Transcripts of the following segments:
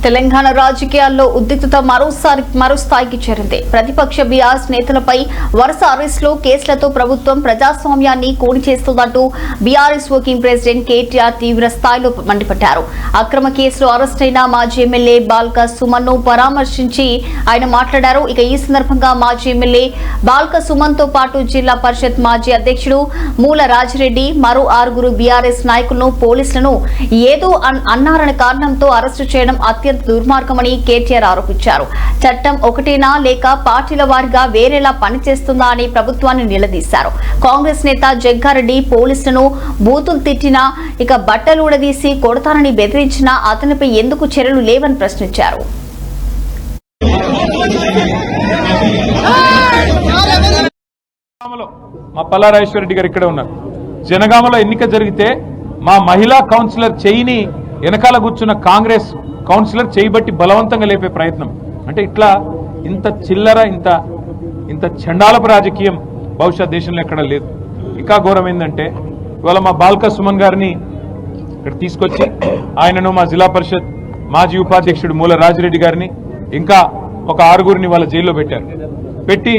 తెలంగాణ రాజకీయాల్లో ఉద్రిక్తత మరో స్థాయికి చేరింది. ప్రతిపక్ష బీఆర్ఎస్ నేతలపై వరుస అరెస్టులు, కేసులతో ప్రభుత్వం ప్రజాస్వామ్యాన్ని కూని చేస్తుందంటూ బీఆర్ఎస్ వర్కింగ్ ప్రెసిడెంట్ కేటీఆర్ తీవ్ర స్థాయిలో మండిపడ్డారు. అక్రమ కేసులో అరెస్టైన మాజీ ఎమ్మెల్యే బాల్క సుమన్ ను పరామర్శించి ఆయన మాట్లాడారు. ఇక ఈ సందర్భంగా మాజీ ఎమ్మెల్యే బాల్క సుమన్ తో పాటు జిల్లా పరిషత్ మాజీ అధ్యక్షుడు మూల రాజిరెడ్డి, మరో 6 బీఆర్ఎస్ నాయకులను పోలీసులను ఏదో అన్నారన్న కారణంతో అరెస్టు చేయడం అత్యంత దుర్మార్గమని కేటీఆర్ ఆరోపించారు. చట్టం ఒకటేనా లేక పార్టీల వారిగా వేరేలా పనిచేస్తుందా అని ప్రభుత్వాన్ని నిలదీశారు. కాంగ్రెస్ నేత జగ్గారెడ్డి పోలీసులను బూతులు తిట్టినా, ఇక బట్టలు ఊడదీసి కొడతానని బెదిరించినా అతనిపై ఎందుకు చర్యలు లేవని ప్రశ్నించారు. మా పల్లారాజేశ్వరరెడ్డి గారు ఇక్కడే ఉన్నారు. జనగామలో ఎన్నిక జరిగితే మా మహిళా కౌన్సిలర్ చేయిని వెనకాల కూర్చున్న కాంగ్రెస్ కౌన్సిలర్ చేయబట్టి బలవంతంగా లేపే ప్రయత్నం. అంటే ఇట్లా ఇంత చిల్లర, ఇంత చండాలపు రాజకీయం బహుశా దేశంలో ఎక్కడ లేదు. ఇంకా ఘోరం ఏంటంటే ఇవాళ మా బాల్క సుమన్ గారిని ఇక్కడ తీసుకొచ్చి ఆయనను మా జిల్లా పరిషత్ మాజీ ఉపాధ్యక్షుడు మూల రాజిరెడ్డి గారిని ఇంకా ఒక 6 వాళ్ళ జైల్లో పెట్టారు. పెట్టి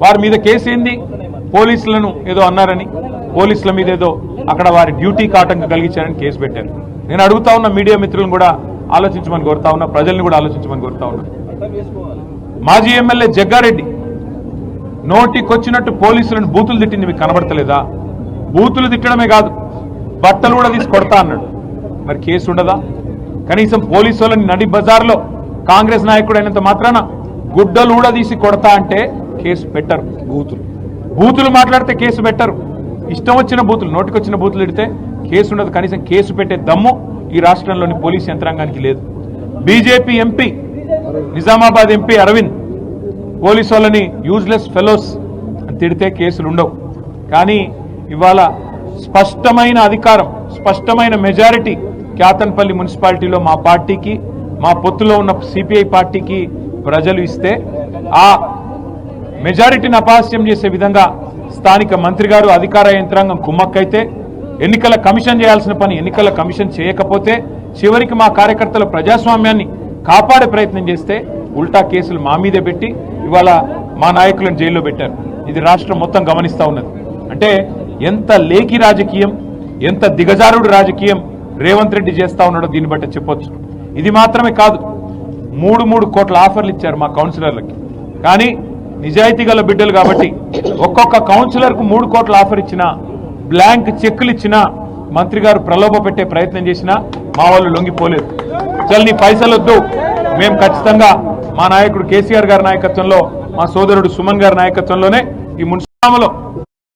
వారి మీద కేసు ఏంది, పోలీసులను ఏదో అన్నారని, పోలీసుల మీద ఏదో అక్కడ వారి డ్యూటీకి ఆటంకం కలిగించారని కేసు పెట్టారు. నేను అడుగుతా ఉన్న మీడియా మిత్రులను కూడా ఆలోచించమని కోరుతా ఉన్నా, ప్రజల్ని కూడా ఆలోచించమని కోరుతా ఉన్నా. మాజీ ఎమ్మెల్యే జగ్గారెడ్డి నోటికొచ్చినట్టు పోలీసులను బూతులు తిట్టింది మీకు కనబడతలేదా? బూతులు తిట్టడమే కాదు, బట్టలు కూడా తీసి కొడతా అన్నాడు. మరి కేసు ఉండదా? కనీసం పోలీసు వాళ్ళని నడి బజార్లో కాంగ్రెస్ నాయకుడు అయినంత మాత్రాన గుడ్డలు కూడా తీసి కొడతా అంటే కేసు పెట్టరు. బూతులు మాట్లాడితే కేసు పెట్టరు. ఇష్టం వచ్చిన బూతులు, నోటికొచ్చిన బూతులు తిడితే కేసు ఉండదు. కనీసం కేసు పెట్టే దమ్ము ఈ రాష్ట్రంలోని పోలీసు యంత్రాంగానికి లేదు. BJP MP, Nizamabad MP Arvind police వాళ్ళని యూజ్లెస్ ఫెలోస్ అని తిడితే కేసులు ఉండవు. కానీ ఇవాళ స్పష్టమైన అధికారం, స్పష్టమైన మెజారిటీ క్యాతన్పల్లి మున్సిపాలిటీలో మా పార్టీకి, మా పొత్తులో ఉన్న సిపిఐ పార్టీకి ప్రజలు ఇస్తే ఆ మెజారిటీని అపహాస్యం చేసే విధంగా స్థానిక మంత్రి గారు, అధికార యంత్రాంగం కుమ్మక్కైతే, ఎన్నికల కమిషన్ చేయాల్సిన పని ఎన్నికల కమిషన్ చేయకపోతే, చివరికి మా కార్యకర్తల ప్రజాస్వామ్యాన్ని కాపాడే ప్రయత్నం చేస్తే ఉల్టా కేసులు మా మీదే పెట్టి ఇవాళ మా నాయకులను జైల్లో పెట్టారు. ఇది రాష్ట్రం మొత్తం గమనిస్తా ఉన్నది. అంటే ఎంత లేఖి రాజకీయం, ఎంత దిగజారుడు రాజకీయం రేవంత్ రెడ్డి చేస్తా ఉన్నాడో దీన్ని బట్టి చెప్పొచ్చు. ఇది మాత్రమే కాదు, 3 కోట్ల ఆఫర్లు ఇచ్చారు మా కౌన్సిలర్లకి. కానీ నిజాయితీ గల బిడ్డలు కాబట్టి ఒక్కొక్క కౌన్సిలర్కు 3 కోట్ల ఆఫర్ ఇచ్చినా, బ్లాంక్ చెక్కులు ఇచ్చినా, మంత్రి గారు ప్రలోభ పెట్టే ప్రయత్నం చేసినా మా వాళ్ళు లొంగిపోలేదు. చల్ నీ పైసలు వద్దు, మేము ఖచ్చితంగా మా నాయకుడు కేసీఆర్ గారి నాయకత్వంలో, మా సోదరుడు సుమన్ గారి నాయకత్వంలోనే ఈ మున్సిపాలిటీలో